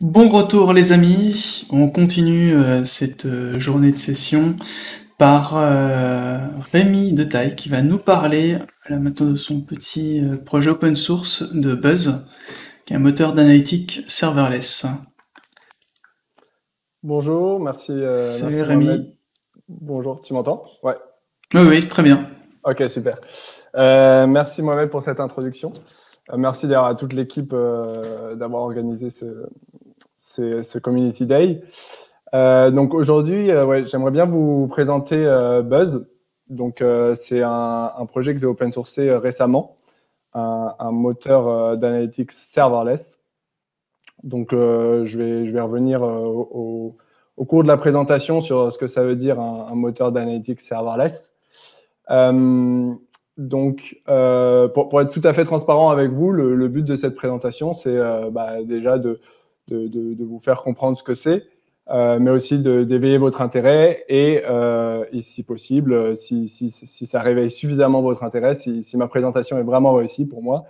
Bon retour les amis, on continue cette journée de session par Rémi Detaille qui va nous parler là maintenant de son petit projet open source de Buzz, qui est un moteur d'analytique serverless. Bonjour, Salut merci Mohamed. Rémi. Bonjour, tu m'entends? Ouais, Oui, oui, très bien. ok, super. Merci Mohamed pour cette introduction. Merci d'ailleurs à toute l'équipe d'avoir organisé ce Community Day. Donc aujourd'hui, ouais, j'aimerais bien vous présenter Buzz. Donc c'est un projet que j'ai open sourcé récemment, un moteur d'analytics serverless. Donc, je vais revenir au cours de la présentation sur ce que ça veut dire un moteur d'analytics serverless. Euh, donc, pour être tout à fait transparent avec vous, le but de cette présentation, c'est déjà de vous faire comprendre ce que c'est, mais aussi d'éveiller votre intérêt et si possible, si ça réveille suffisamment votre intérêt, si ma présentation est vraiment réussie pour moi,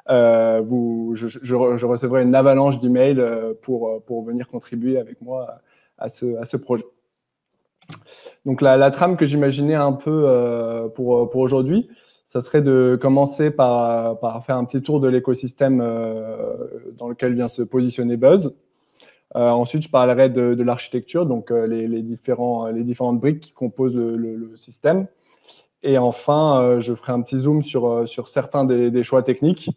je recevrai une avalanche d'emails pour venir contribuer avec moi à ce projet. Donc la trame que j'imaginais un peu pour aujourd'hui, ça serait de commencer par faire un petit tour de l'écosystème dans lequel vient se positionner Buzz. Ensuite, je parlerai de l'architecture, donc les différentes briques qui composent le système. Et enfin, je ferai un petit zoom sur certains des choix techniques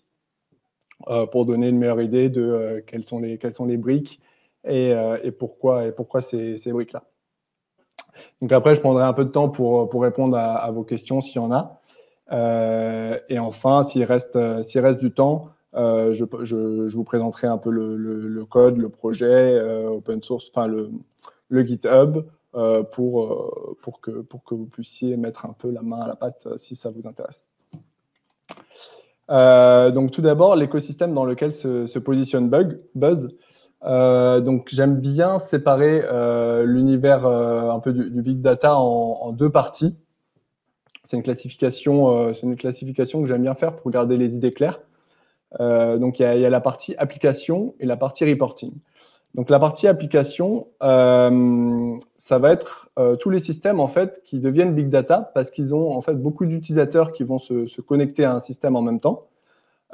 pour donner une meilleure idée de quelles sont les briques et pourquoi ces briques-là. Donc après, je prendrai un peu de temps pour répondre à vos questions s'il y en a. Et enfin, s'il reste du temps, je vous présenterai un peu le code, le projet open source, enfin le GitHub, pour que vous puissiez mettre un peu la main à la pâte si ça vous intéresse. Donc tout d'abord, l'écosystème dans lequel se positionne Buzz. Donc j'aime bien séparer l'univers un peu du big data en deux parties. C'est une classification que j'aime bien faire pour garder les idées claires. Donc il y a la partie application et la partie reporting. Donc la partie application, ça va être tous les systèmes en fait qui deviennent big data parce qu'ils ont en fait beaucoup d'utilisateurs qui vont se connecter à un système en même temps.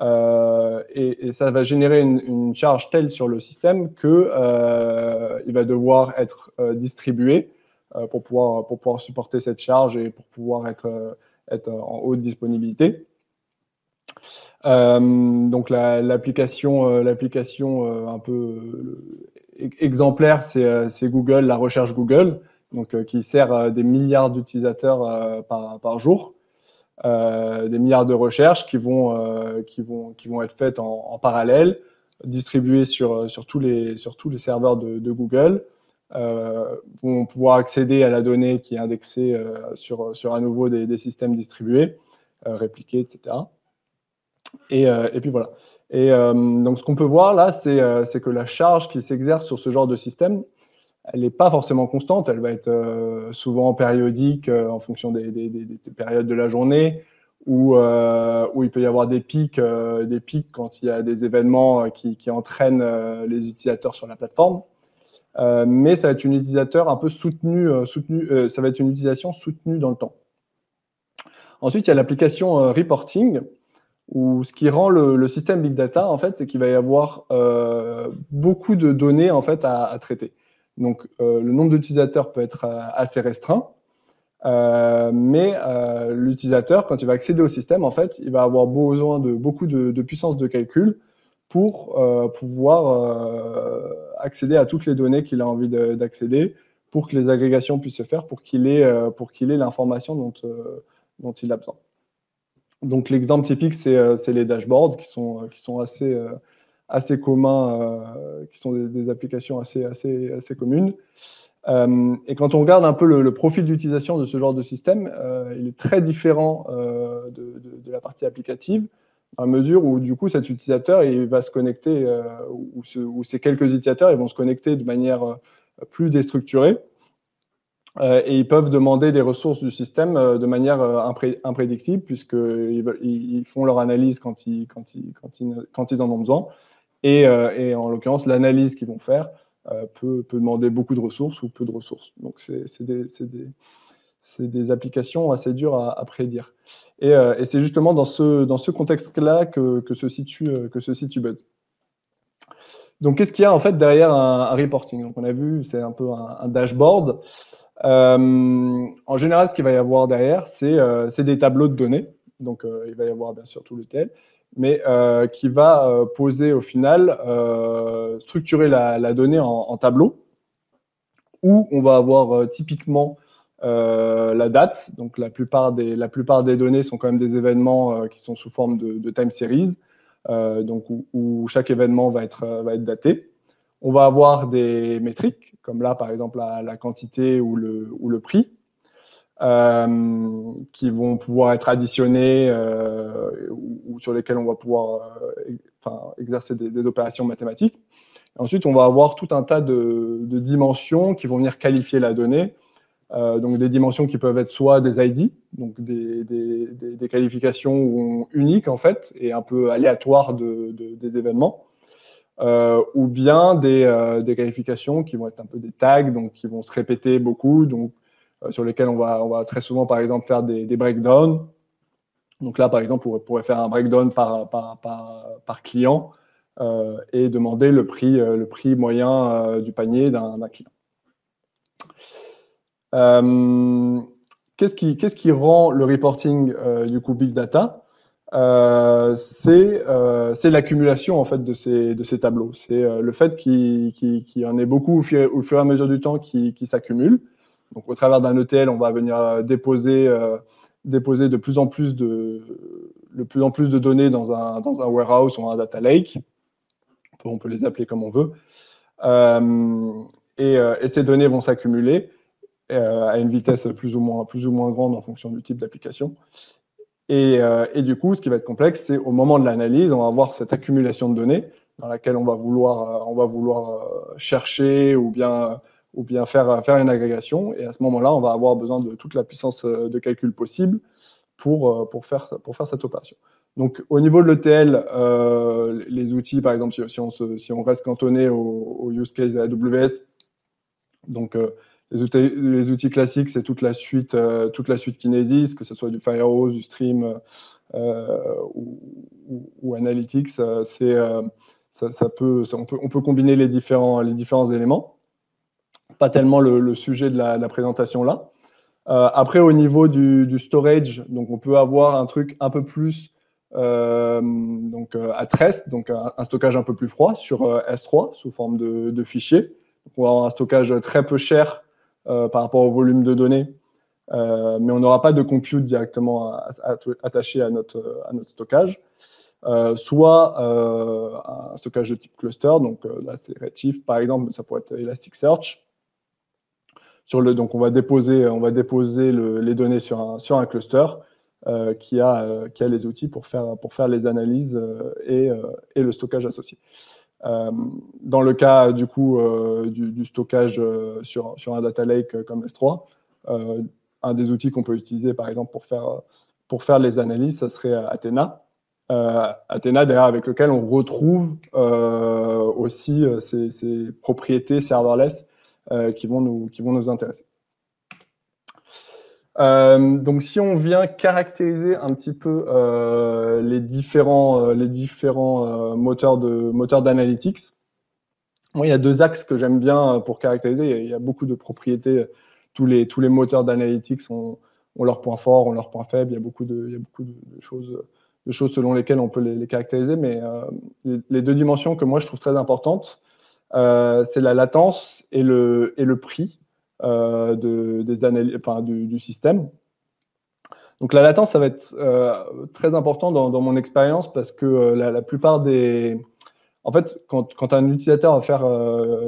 Et ça va générer une charge telle sur le système que il va devoir être distribué pour pouvoir supporter cette charge et pour pouvoir être en haute disponibilité. Donc l'application un peu exemplaire, c'est Google, la recherche Google, donc qui sert des milliards d'utilisateurs par jour. Des milliards de recherches qui vont être faites en parallèle, distribuées sur tous les serveurs de Google, vont pouvoir accéder à la donnée qui est indexée sur à nouveau des systèmes distribués, répliqués, etc. Et puis voilà. Et donc ce qu'on peut voir là, c'est que la charge qui s'exerce sur ce genre de système, elle n'est pas forcément constante, elle va être souvent périodique en fonction des périodes de la journée, où il peut y avoir des pics quand il y a des événements qui entraînent les utilisateurs sur la plateforme. Mais ça va être une utilisateur un peu ça va être une utilisation soutenue dans le temps. Ensuite, il y a l'application reporting, où ce qui rend le système big data, en fait, c'est qu'il va y avoir beaucoup de données en fait à traiter. Donc, le nombre d'utilisateurs peut être assez restreint, mais l'utilisateur, quand il va accéder au système, en fait, il va avoir besoin de beaucoup de puissance de calcul pour pouvoir accéder à toutes les données qu'il a envie d'accéder, pour que les agrégations puissent se faire, pour qu'il ait l'information dont il a besoin. Donc l'exemple typique, c'est les dashboards qui sont assez communs, qui sont des applications assez communes. Et quand on regarde un peu le profil d'utilisation de ce genre de système, il est très différent de la partie applicative, à mesure où du coup cet utilisateur il va se connecter, ou ces quelques utilisateurs ils vont se connecter de manière plus déstructurée. Et ils peuvent demander des ressources du système de manière imprédictible, puisqu'ils font leur analyse quand ils en ont besoin. et en l'occurrence, l'analyse qu'ils vont faire peut demander beaucoup de ressources ou peu de ressources. Donc, c'est des applications assez dures à prédire. Et c'est justement dans ce contexte-là que se situe Buzz. Donc, qu'est-ce qu'il y a en fait derrière un reporting? Donc, on a vu, c'est un peu un dashboard. En général, ce qu'il va y avoir derrière, c'est des tableaux de données. Donc, il va y avoir bien sûr tout le tel, mais qui va poser au final, structurer la donnée en tableaux, où on va avoir typiquement la date. Donc, la plupart des données sont quand même des événements qui sont sous forme de time series, donc où chaque événement va être daté. On va avoir des métriques, comme là, par exemple, la quantité ou le prix, qui vont pouvoir être additionnés ou sur lesquels on va pouvoir exercer des opérations mathématiques. Ensuite, on va avoir tout un tas de dimensions qui vont venir qualifier la donnée. Donc des dimensions qui peuvent être soit des ID, donc des qualifications uniques en fait, et un peu aléatoires des événements, ou bien des qualifications qui vont être un peu des tags, donc qui vont se répéter beaucoup, donc sur lesquels on va très souvent par exemple faire des breakdowns. Donc là, par exemple, on pourrait faire un breakdown par client et demander le prix moyen du panier d'un client. Qu'est-ce qui rend le reporting du coup big data? C'est l'accumulation en fait de ces tableaux. C'est le fait qu'il y en ait beaucoup au fur et à mesure du temps qui s'accumulent. Donc au travers d'un ETL, on va venir déposer de plus en plus de données dans un warehouse ou un data lake. On peut les appeler comme on veut. Et ces données vont s'accumuler à une vitesse plus ou moins grande en fonction du type d'application. Et du coup, ce qui va être complexe, c'est au moment de l'analyse, on va avoir cette accumulation de données dans laquelle on va vouloir chercher ou bien faire une agrégation. Et à ce moment-là, on va avoir besoin de toute la puissance de calcul possible pour faire cette opération. Donc, au niveau de l'ETL, les outils, par exemple, si on reste cantonné au use case AWS, donc les outils classiques, c'est toute la suite Kinesis, que ce soit du Firehose, du Stream ou Analytics. On peut combiner les différents éléments. Pas tellement le sujet de la présentation là. Après, au niveau du storage, donc on peut avoir un truc un peu plus à rest, donc un stockage un peu plus froid sur S3 sous forme de fichiers. Donc, on va avoir un stockage très peu cher par rapport au volume de données, mais on n'aura pas de compute directement attaché à notre stockage. Soit un stockage de type cluster, donc là c'est Redshift par exemple, mais ça pourrait être Elasticsearch. Donc on va déposer les données sur un cluster qui a les outils pour faire les analyses et le stockage associé. Dans le cas du coup du stockage sur un data lake comme S3, un des outils qu'on peut utiliser par exemple pour faire les analyses, ça serait Athena. Athena derrière avec lequel on retrouve aussi ces propriétés serverless qui vont nous intéresser. Donc, si on vient caractériser un petit peu les différents moteurs d'analytics, moi, il y a deux axes que j'aime bien pour caractériser. Il y a beaucoup de propriétés. Tous les moteurs d'analytics ont leurs points forts, ont leurs points faibles. Il y a beaucoup de choses selon lesquelles on peut les caractériser. Mais les deux dimensions que moi, je trouve très importantes, c'est la latence et le prix du système. Donc la latence, ça va être très important dans mon expérience parce que la plupart en fait, quand un utilisateur va faire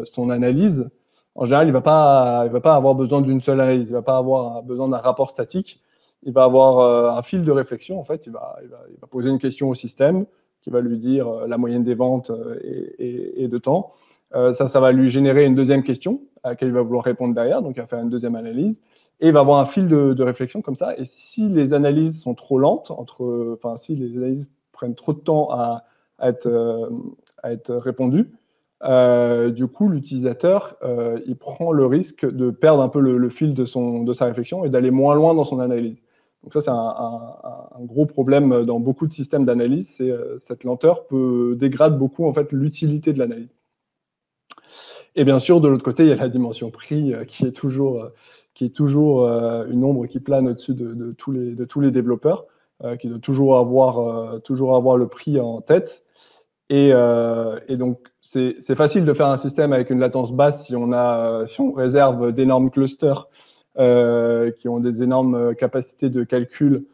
son analyse, en général, il va pas avoir besoin d'une seule analyse, il va pas avoir besoin d'un rapport statique, il va avoir un fil de réflexion. En fait, il va poser une question au système qui va lui dire la moyenne des ventes et de temps. Ça va lui générer une deuxième question à laquelle il va vouloir répondre derrière, donc il va faire une deuxième analyse, et il va avoir un fil de réflexion comme ça. Et si les analyses sont trop lentes, si les analyses prennent trop de temps à être répondu, du coup, l'utilisateur, il prend le risque de perdre un peu le fil de sa réflexion et d'aller moins loin dans son analyse. Donc ça, c'est un gros problème dans beaucoup de systèmes d'analyse, c'est cette lenteur dégrade beaucoup en fait l'utilité de l'analyse. Et bien sûr, de l'autre côté, il y a la dimension prix qui est toujours une ombre qui plane au-dessus de tous les développeurs, qui doit toujours avoir le prix en tête. Et donc, c'est facile de faire un système avec une latence basse si on réserve d'énormes clusters qui ont des énormes capacités de calcul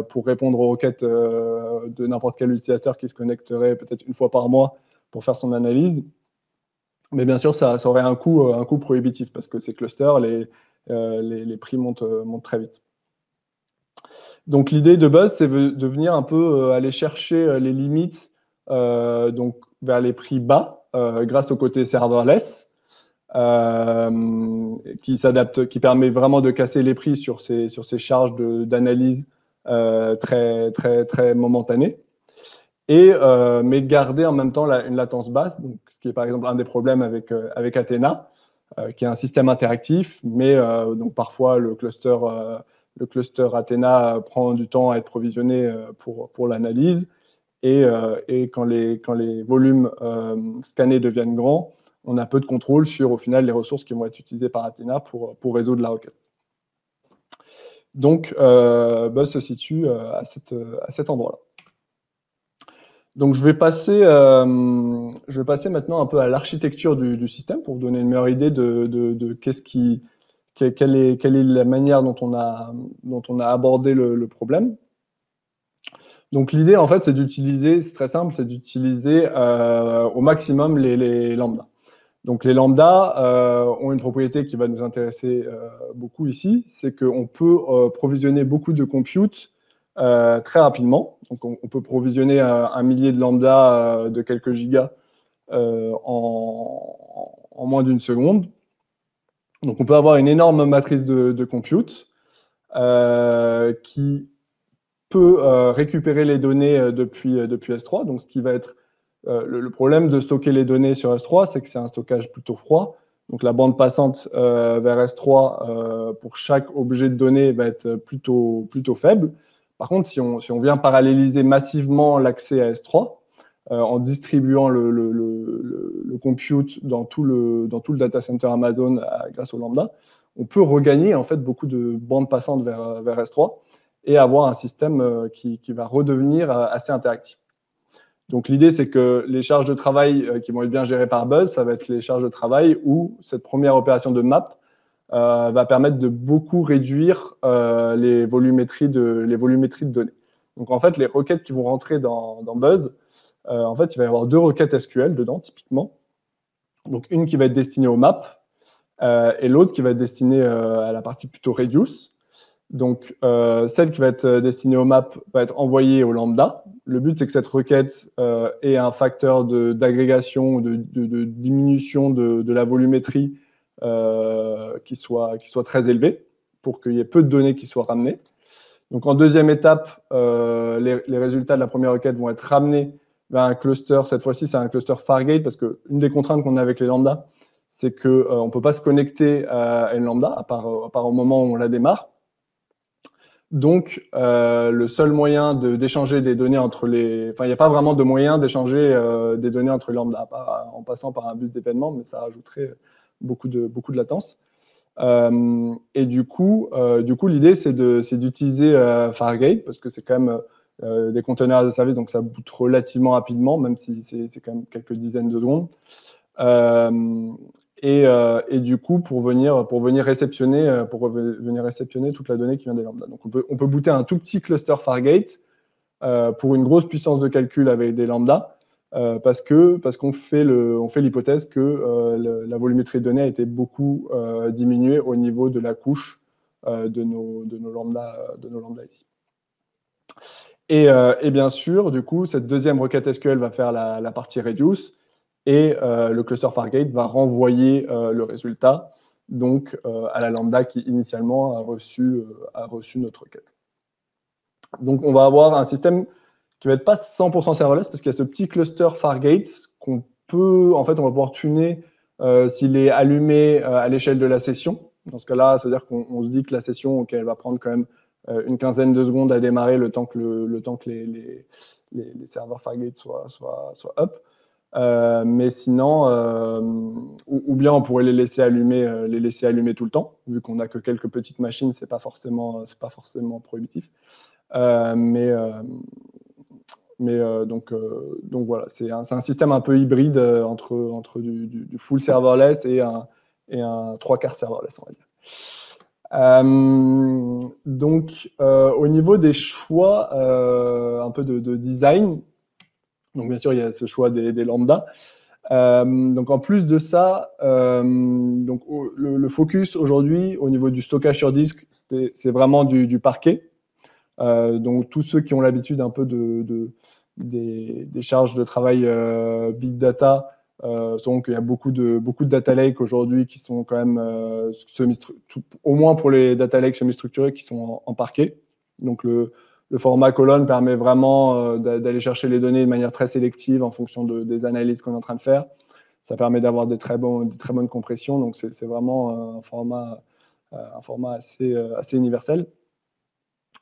pour répondre aux requêtes de n'importe quel utilisateur qui se connecterait peut-être une fois par mois pour faire son analyse. Mais bien sûr, ça aurait un coût prohibitif parce que ces clusters, les prix montent très vite. Donc l'idée de Buzz, c'est de venir un peu aller chercher les limites donc vers les prix bas grâce au côté serverless qui permet vraiment de casser les prix sur ces charges d'analyse très, très, très momentanées. Mais garder en même temps une latence basse, donc, ce qui est par exemple un des problèmes avec Athena, qui est un système interactif, mais donc parfois le cluster Athena prend du temps à être provisionné pour l'analyse, et quand les volumes scannés deviennent grands, on a peu de contrôle sur au final les ressources qui vont être utilisées par Athena pour résoudre la requête. Donc Buzz se situe à cet endroit-là. Donc je vais passer maintenant un peu à l'architecture du système pour vous donner une meilleure idée de quelle est la manière dont on a abordé le problème. Donc l'idée en fait c'est très simple, c'est d'utiliser au maximum les lambdas. Donc les lambdas ont une propriété qui va nous intéresser beaucoup ici, c'est qu'on peut provisionner beaucoup de compute très rapidement. Donc on peut provisionner un millier de lambda de quelques gigas en moins d'une seconde. Donc on peut avoir une énorme matrice de compute qui peut récupérer les données depuis S3. Donc ce qui va être le problème de stocker les données sur S3, c'est que c'est un stockage plutôt froid. Donc la bande passante vers S3 pour chaque objet de données va être plutôt faible. Par contre, si on vient paralléliser massivement l'accès à S3, en distribuant le compute dans tout le data center Amazon grâce au lambda, on peut regagner en fait beaucoup de bandes passantes vers S3 et avoir un système qui va redevenir assez interactif. Donc l'idée, c'est que les charges de travail qui vont être bien gérées par Buzz, ça va être les charges de travail où cette première opération de map va permettre de beaucoup réduire les volumétries de données. Donc en fait, les requêtes qui vont rentrer dans Buzz, en fait, il va y avoir deux requêtes SQL dedans, typiquement. Donc une qui va être destinée aux maps et l'autre qui va être destinée à la partie plutôt reduce. Donc, celle qui va être destinée aux maps va être envoyée au lambda. Le but, c'est que cette requête ait un facteur d'agrégation, de diminution de la volumétrie qui soit très élevé pour qu'il y ait peu de données qui soient ramenées. Donc, en deuxième étape, les résultats de la première requête vont être ramenés vers un cluster. Cette fois-ci, c'est un cluster Fargate parce qu'une des contraintes qu'on a avec les lambdas, c'est qu'on ne peut pas se connecter à une lambda, à part au moment où on la démarre. Donc, le seul moyen d'échanger des données entre il n'y a pas vraiment de moyen d'échanger des données entre les lambda, en passant par un bus d'événements, mais ça rajouterait beaucoup de latence. Et du coup, l'idée, c'est d'utiliser Fargate, parce que c'est quand même des conteneurs de service, donc ça boot relativement rapidement, même si c'est quand même quelques dizaines de secondes. Et du coup, pour venir réceptionner toute la donnée qui vient des lambda. Donc, on peut booter un tout petit cluster Fargate pour une grosse puissance de calcul avec des lambda, parce qu'on fait l'hypothèse que la volumétrie de données a été beaucoup diminuée au niveau de la couche de nos lambda ici. Et bien sûr, du coup, cette deuxième requête SQL va faire la partie reduce. Et le cluster Fargate va renvoyer le résultat donc à la lambda qui initialement a reçu notre requête. Donc on va avoir un système qui va être pas 100% serverless parce qu'il y a ce petit cluster Fargate qu'on peut, en fait, on va pouvoir tuner s'il est allumé à l'échelle de la session. Dans ce cas-là, c'est-à-dire qu'on se dit que la session, okay, elle va prendre quand même une quinzaine de secondes à démarrer le temps que les serveurs Fargate soient up. Mais sinon, ou bien on pourrait les laisser allumer tout le temps, vu qu'on n'a que quelques petites machines, c'est pas forcément prohibitif. Donc voilà, c'est un système un peu hybride entre du full serverless et un trois quarts serverless, on va dire. Donc, au niveau des choix, un peu de design, donc bien sûr, il y a ce choix des lambda. Donc en plus de ça, donc le focus aujourd'hui au niveau du stockage sur disque, c'est vraiment du parquet. Donc tous ceux qui ont l'habitude un peu des charges de travail big data, donc il y a beaucoup de data lakes aujourd'hui qui sont quand même au moins pour les data lakes semi-structurés qui sont en parquet. Donc le format colonne permet vraiment d'aller chercher les données de manière très sélective en fonction des analyses qu'on est en train de faire. Ça permet d'avoir des très bonnes compressions. Donc c'est vraiment un format assez universel.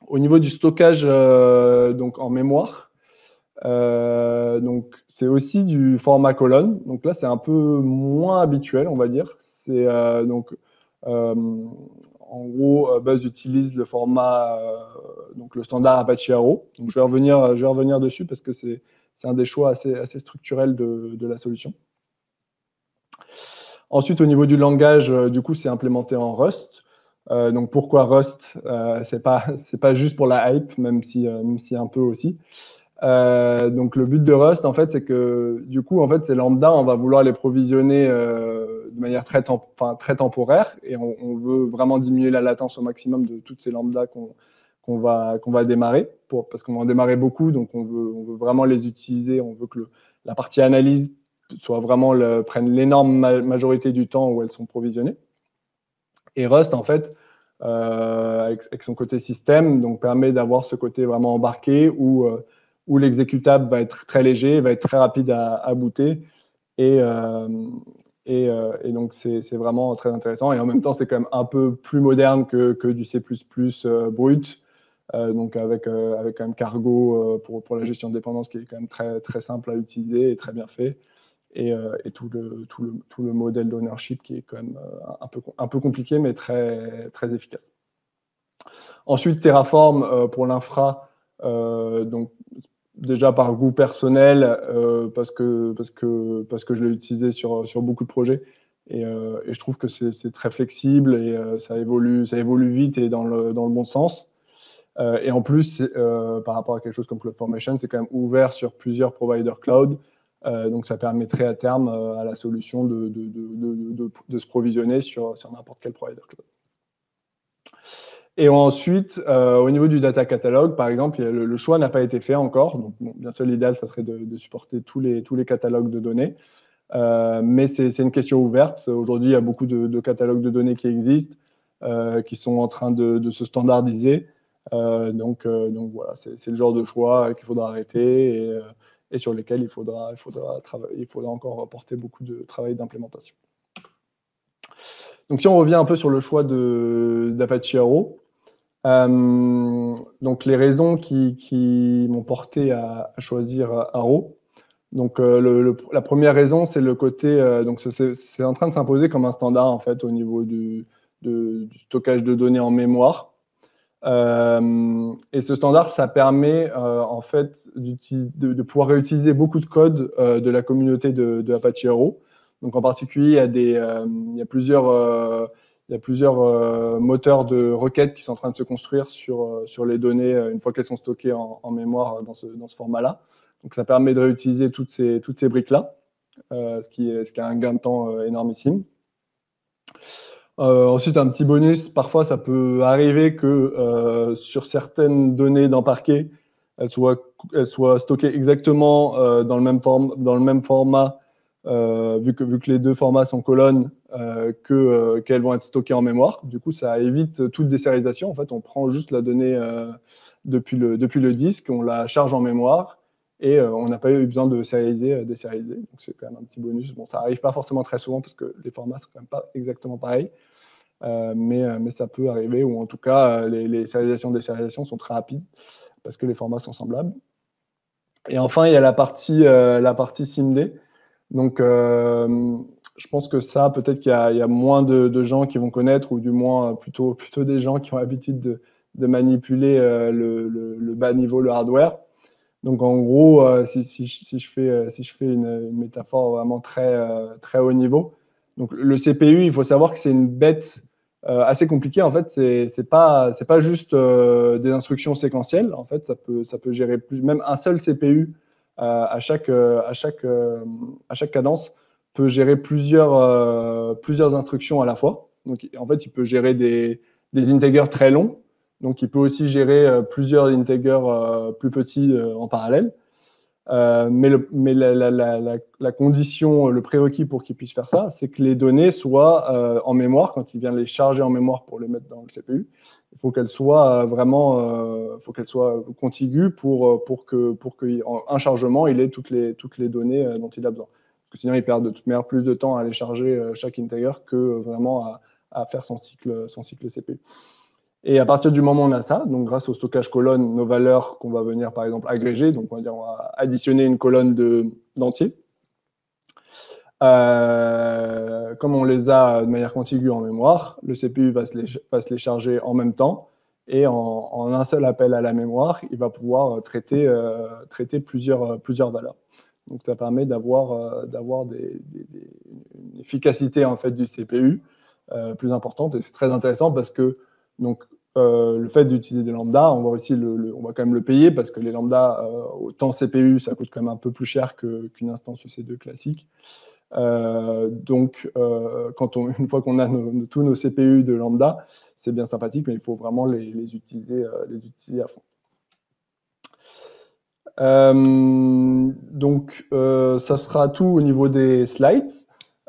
Au niveau du stockage donc en mémoire, donc c'est aussi du format colonne. Donc là, c'est un peu moins habituel, on va dire. C'est en gros, Buzz utilise le format, donc le standard Apache Arrow. Donc je vais revenir dessus parce que c'est un des choix assez structurels de la solution. Ensuite, au niveau du langage, du coup, c'est implémenté en Rust. Donc pourquoi Rust? C'est pas juste pour la hype, même si un peu aussi. Donc le but de Rust, en fait, c'est que du coup, en fait, ces lambda, on va vouloir les provisionner de manière très temporaire, et on veut vraiment diminuer la latence au maximum de toutes ces lambda qu'on va démarrer, parce qu'on va en démarrer beaucoup, donc on veut vraiment les utiliser. On veut que la partie analyse soit vraiment prenne l'énorme majorité du temps où elles sont provisionnées. Et Rust, en fait, avec son côté système, donc permet d'avoir ce côté vraiment embarqué où l'exécutable va être très léger, va être très rapide à booter. Et donc, c'est vraiment très intéressant. Et en même temps, c'est quand même un peu plus moderne que du C++ brut. Donc, avec quand même Cargo pour la gestion de dépendance qui est quand même très, très simple à utiliser et très bien fait. Et tout le modèle d'ownership qui est quand même un peu compliqué, mais très, très efficace. Ensuite, Terraform pour l'infra, donc déjà par goût personnel, parce que je l'ai utilisé sur beaucoup de projets, et je trouve que c'est très flexible et ça évolue vite et dans le bon sens. Et en plus, par rapport à quelque chose comme CloudFormation, c'est quand même ouvert sur plusieurs providers cloud. Donc, ça permettrait à terme à la solution de se provisionner sur n'importe quel provider cloud. Et ensuite, au niveau du data catalog, par exemple, le choix n'a pas été fait encore. Donc, bon, bien sûr, l'idéal, ça serait de supporter tous les catalogues de données. Mais c'est une question ouverte. Aujourd'hui, il y a beaucoup de catalogues de données qui existent, qui sont en train de se standardiser. Donc voilà, c'est le genre de choix qu'il faudra arrêter et sur lesquels il faudra encore porter beaucoup de travail d'implémentation. Donc si on revient un peu sur le choix d'Apache Arrow, donc les raisons qui m'ont porté à choisir Arrow. Donc la première raison, c'est le côté, donc c'est en train de s'imposer comme un standard en fait au niveau du stockage de données en mémoire. Et ce standard, ça permet en fait de pouvoir réutiliser beaucoup de code de la communauté de Apache Arrow. Donc en particulier, il y a plusieurs moteurs de requêtes qui sont en train de se construire sur les données une fois qu'elles sont stockées en mémoire dans ce format-là. Donc ça permet de réutiliser toutes ces briques-là, ce qui a un gain de temps énormissime. Ensuite, un petit bonus, parfois ça peut arriver que sur certaines données dans Parquet, elles soient stockées exactement dans le même format vu que les deux formats sont colonnes, qu'elles vont être stockées en mémoire. Du coup, ça évite toute désérialisation. En fait, on prend juste la donnée depuis le disque, on la charge en mémoire et on n'a pas eu besoin de sérialiser, désérialiser. Donc, c'est quand même un petit bonus. Bon, ça n'arrive pas forcément très souvent parce que les formats sont quand même pas exactement pareils. Mais ça peut arriver, ou en tout cas, les sérialisations, désérialisations sont très rapides parce que les formats sont semblables. Et enfin, il y a la partie SIMD. Donc, je pense que ça, peut-être qu'il y a moins de gens qui vont connaître, ou du moins plutôt des gens qui ont l'habitude de manipuler le bas niveau, le hardware. Donc, en gros, si je fais une métaphore vraiment très haut niveau, donc le CPU, il faut savoir que c'est une bête assez compliquée. En fait, c'est pas juste des instructions séquentielles. En fait, ça peut gérer même un seul CPU à chaque cadence peut gérer plusieurs instructions à la fois. Donc, en fait, il peut gérer des integers très longs. Donc, il peut aussi gérer plusieurs integers plus petits en parallèle. Mais la condition, le prérequis pour qu'il puisse faire ça, c'est que les données soient en mémoire. Quand il vient les charger en mémoire pour les mettre dans le CPU, il faut qu'elles soient contiguës pour qu'un chargement, il ait toutes les données dont il a besoin. Parce que sinon, il perd de toute manière plus de temps à aller charger chaque integer que vraiment à faire son cycle CPU. Et à partir du moment où on a ça, donc grâce au stockage colonne, nos valeurs qu'on va venir par exemple agréger, donc on va additionner une colonne d'entiers. Comme on les a de manière contiguë en mémoire, le CPU va se les charger en même temps, et en un seul appel à la mémoire, il va pouvoir traiter plusieurs valeurs. Donc ça permet d'avoir une efficacité en fait du CPU plus importante, et c'est très intéressant parce que donc le fait d'utiliser des lambdas, on va aussi on va quand même le payer parce que les lambdas, autant CPU, ça coûte quand même un peu plus cher qu'une instance EC2 classique. Donc, une fois qu'on a tous nos CPU de lambda, c'est bien sympathique, mais il faut vraiment les utiliser à fond. Donc, ça sera tout au niveau des slides.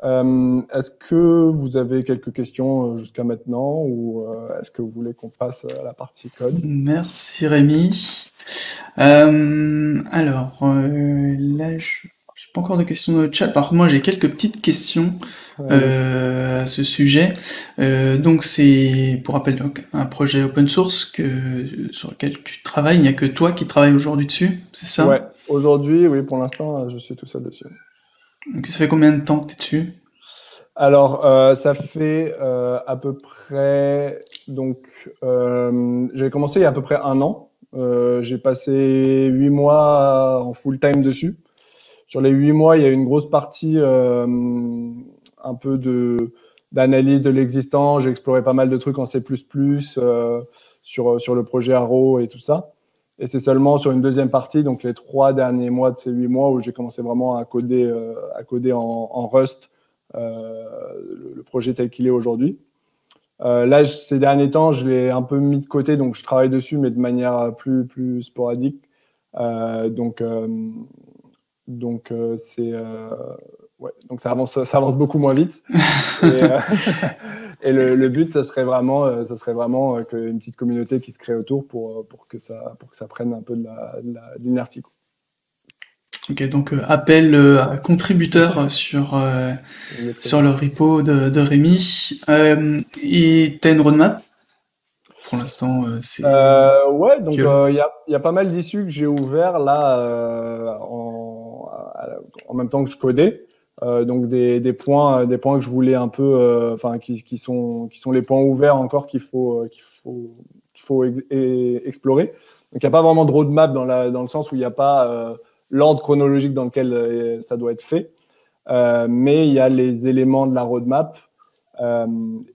Est-ce que vous avez quelques questions jusqu'à maintenant, ou est-ce que vous voulez qu'on passe à la partie code? Merci Rémi. Alors, là, je n'ai pas encore de questions dans le chat. Par contre, moi, j'ai quelques petites questions à ce sujet. Donc, c'est, pour rappel, donc, un projet open source sur lequel tu travailles. Il n'y a que toi qui travailles aujourd'hui dessus, c'est ça? Ouais, aujourd'hui, oui, pour l'instant, je suis tout seul dessus. Donc, ça fait combien de temps que tu es dessus? Alors, ça fait à peu près... Donc, j'ai commencé il y a à peu près 1 an. J'ai passé 8 mois en full-time dessus. Sur les 8 mois, il y a une grosse partie un peu d'analyse de l'existant. J'ai exploré pas mal de trucs en C++, sur le projet Arrow et tout ça. Et c'est seulement sur une deuxième partie, donc les 3 derniers mois de ces 8 mois, où j'ai commencé vraiment à coder en Rust le projet tel qu'il est aujourd'hui. Là, ces derniers temps, je l'ai un peu mis de côté, donc je travaille dessus, mais de manière plus sporadique. Donc ça avance beaucoup moins vite. Et le but, ça serait vraiment qu'une petite communauté qui se crée autour pour que ça prenne un peu de l'inertie. Ok, donc appel à contributeurs sur le repo de Rémi. Et t'as une roadmap? Pour l'instant, c'est... Ouais, donc il y a pas mal d'issues que j'ai ouvert là en même temps que je codais. Donc des points que je voulais un peu, enfin qui sont les points ouverts encore qu'il faut explorer. Donc il n'y a pas vraiment de roadmap dans le sens où il n'y a pas l'ordre chronologique dans lequel ça doit être fait, mais il y a les éléments de la roadmap,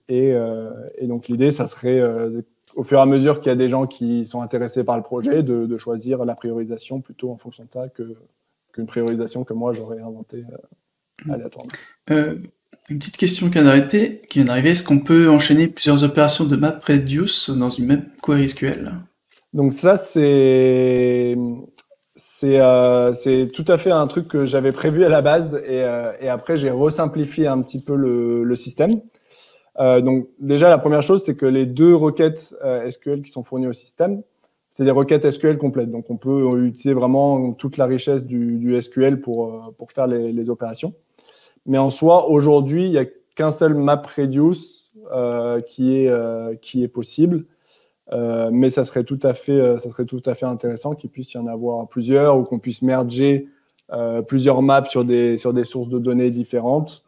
et donc l'idée, ça serait au fur et à mesure qu'il y a des gens qui sont intéressés par le projet, de choisir la priorisation plutôt en fonction de ça qu'une priorisation que moi j'aurais inventée aléatoirement. Une petite question qui vient d'arriver, est-ce qu'on peut enchaîner plusieurs opérations de MapReduce dans une même query SQL? Donc ça, c'est C'est tout à fait un truc que j'avais prévu à la base et après j'ai resimplifié un petit peu le système. Donc déjà la première chose c'est que les deux requêtes SQL qui sont fournies au système, c'est des requêtes SQL complètes. Donc on peut utiliser vraiment toute la richesse du SQL pour faire les opérations. Mais en soi, aujourd'hui, il n'y a qu'un seul MapReduce qui est possible. Mais ça serait tout à fait intéressant qu'il puisse y en avoir plusieurs ou qu'on puisse merger plusieurs maps sur des sources de données différentes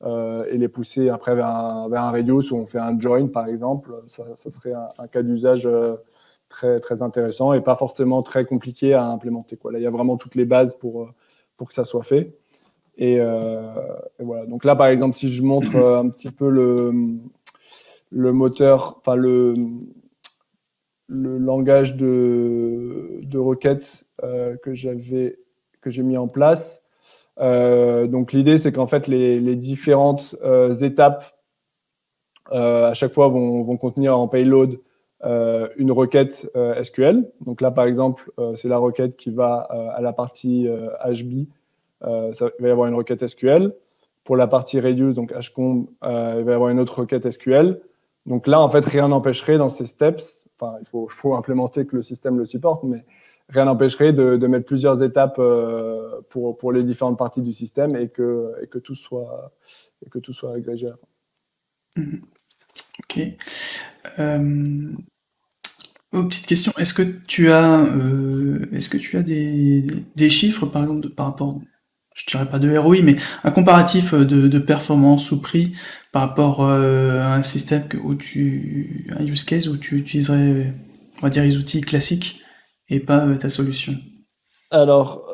et les pousser après vers un reduce où on fait un join par exemple. Ça serait un cas d'usage très, très intéressant et pas forcément très compliqué à implémenter, quoi. Là, il y a vraiment toutes les bases pour que ça soit fait. Et voilà. Donc là, par exemple, si je montre un petit peu le moteur, enfin le langage de requête que j'ai mis en place. Donc l'idée, c'est qu'en fait, les différentes étapes à chaque fois vont contenir en payload une requête SQL. Donc là, par exemple, c'est la requête qui va à la partie HB. Il va y avoir une requête SQL. Pour la partie reduce, donc hcomb, il va y avoir une autre requête SQL. Donc là, en fait, rien n'empêcherait dans ces steps, enfin, il faut implémenter que le système le supporte, mais rien n'empêcherait de mettre plusieurs étapes pour les différentes parties du système et que tout soit agrégé à la fin. Ok. Petite question, est-ce que tu as des chiffres, par exemple, par rapport, je dirais pas de ROI, mais un comparatif de performance ou prix par rapport à un système un use case où tu utiliserais, on va dire, les outils classiques et pas ta solution? Alors,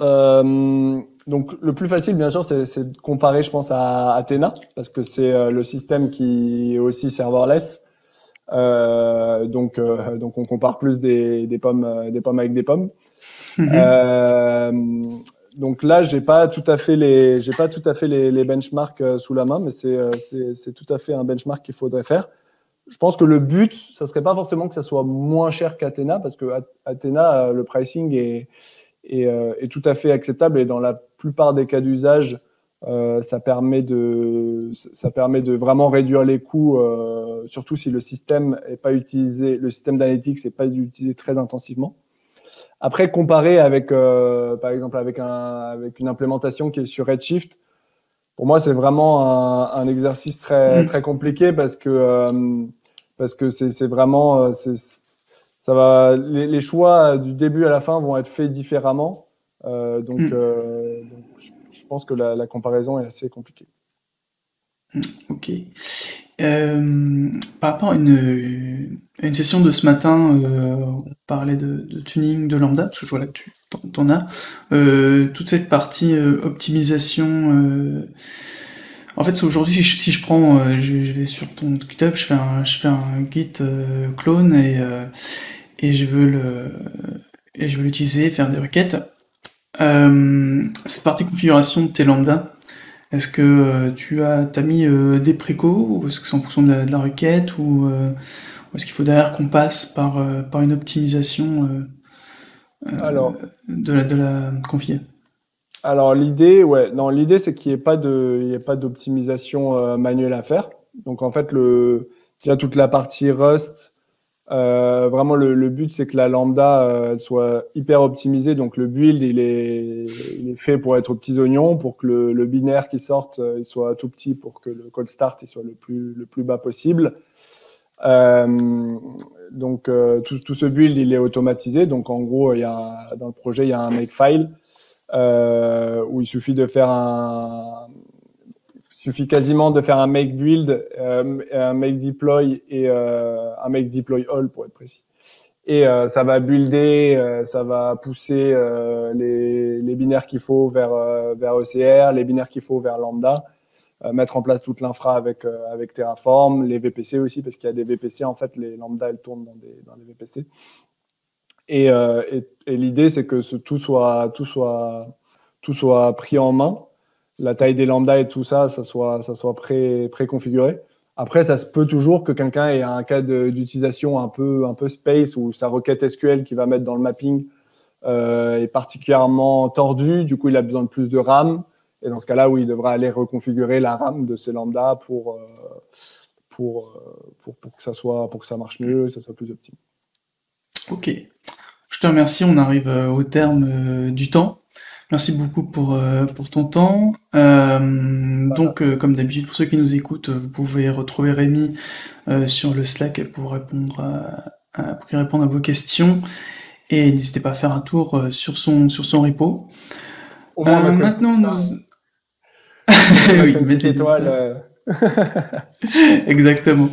donc le plus facile, bien sûr, c'est de comparer, je pense, à Athena, parce que c'est le système qui est aussi serverless. Donc on compare plus des pommes avec des pommes. Donc là, j'ai pas tout à fait les benchmarks sous la main, mais c'est tout à fait un benchmark qu'il faudrait faire. Je pense que le but, ça serait pas forcément que ça soit moins cher qu'Athena, parce que Athena, le pricing est tout à fait acceptable et dans la plupart des cas d'usage, ça permet de vraiment réduire les coûts, surtout si le système est pas utilisé, le système d'analytics n'est pas utilisé très intensivement. Après, comparé avec, par exemple, avec une implémentation qui est sur Redshift, pour moi, c'est vraiment un exercice très, très compliqué parce que c'est vraiment, ça va, les choix du début à la fin vont être faits différemment. Donc, je pense que la comparaison est assez compliquée. Ok. Par rapport à une session de ce matin, on parlait de tuning de lambda, parce que je vois là que t'en as. Toute cette partie optimisation. En fait, c'est aujourd'hui, si je prends, je vais sur ton GitHub, je fais un git clone et je veux l'utiliser, faire des requêtes. Cette partie configuration de tes lambda, est-ce que t'as mis des précaux, ou est-ce que c'est en fonction de la requête, ou est-ce qu'il faut derrière qu'on passe par une optimisation Alors, de la config? alors l'idée c'est qu'il n'y ait pas d'optimisation manuelle à faire. Donc en fait, il y a toute la partie Rust. Vraiment, le but, c'est que la lambda elle soit hyper optimisée. Donc, le build, il est fait pour être aux petits oignons, pour que le binaire qui sorte, il soit tout petit, pour que le cold start il soit le plus bas possible. Donc, tout ce build, il est automatisé. Donc, en gros, dans le projet, il y a un makefile où il suffit quasiment de faire un make build, un make deploy et un make deploy all pour être précis. Et ça va builder, ça va pousser les binaires qu'il faut vers ECR, les binaires qu'il faut vers Lambda, mettre en place toute l'infra avec Terraform, les VPC aussi, parce qu'il y a des VPC, en fait, les Lambda, elles tournent dans les VPC. Et l'idée, c'est que tout soit pris en main. La taille des lambda et tout ça soit préconfiguré. Après, ça se peut toujours que quelqu'un ait un cas d'utilisation un peu space ou sa requête SQL qu'il va mettre dans le mapping est particulièrement tordu, du coup il a besoin de plus de RAM. Et dans ce cas-là, oui, il devra aller reconfigurer la RAM de ces lambda pour que ça marche mieux, que ça soit plus optimal. Ok. Je te remercie, on arrive au terme du temps. Merci beaucoup pour ton temps. Donc, comme d'habitude, pour ceux qui nous écoutent, vous pouvez retrouver Rémi sur le Slack pour pour qu'il réponde à vos questions. Et n'hésitez pas à faire un tour sur son repo. Au moins, Maintenant, nous... oui, oui, une petite mettez des étoile. Exactement.